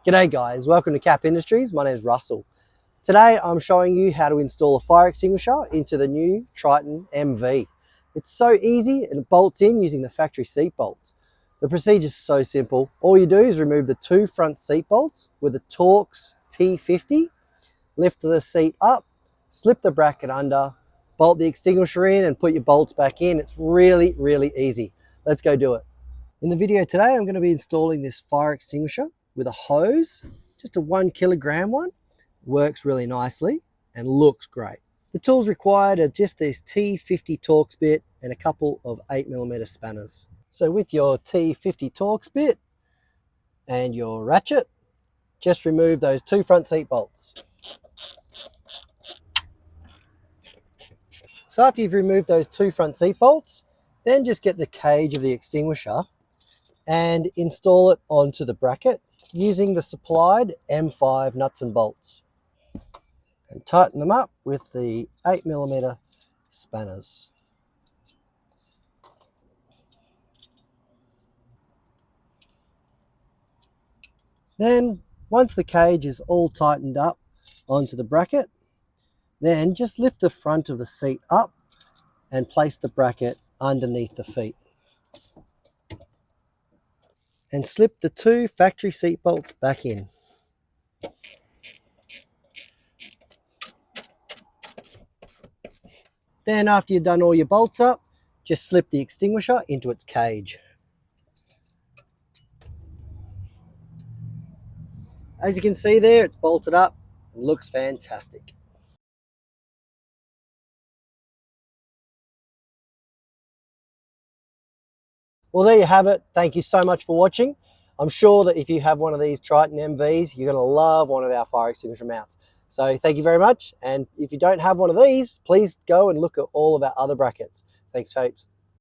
G'day guys, welcome to Cap Industries. My name is Russell. Today I'm showing you how to install a fire extinguisher into the new Triton MV. It's so easy and it bolts in using the factory seat bolts. The procedure is so simple. All you do is remove the two front seat bolts with a Torx T50, lift the seat up, slip the bracket under, bolt the extinguisher in and put your bolts back in. It's really, really easy. Let's go do it. In the video today, I'm going to be installing this fire extinguisher with a hose, just a 1 kilogram one. Works really nicely and looks great. The tools required are just this T50 Torx bit and a couple of 8mm spanners. So with your T50 Torx bit and your ratchet, just remove those two front seat bolts. So after you've removed those two front seat bolts, then just get the cage of the extinguisher and install it onto the bracket using the supplied M5 nuts and bolts. And tighten them up with the 8mm spanners. Then, once the cage is all tightened up onto the bracket, then just lift the front of the seat up and place the bracket underneath the feet. And slip the two factory seat bolts back in. Then after you've done all your bolts up, just slip the extinguisher into its cage. As you can see there, it's bolted up and looks fantastic. Well, there you have it. Thank you so much for watching. I'm sure that if you have one of these Triton MVs, you're going to love one of our fire extinguisher mounts. So thank you very much. And if you don't have one of these, please go and look at all of our other brackets. Thanks, folks.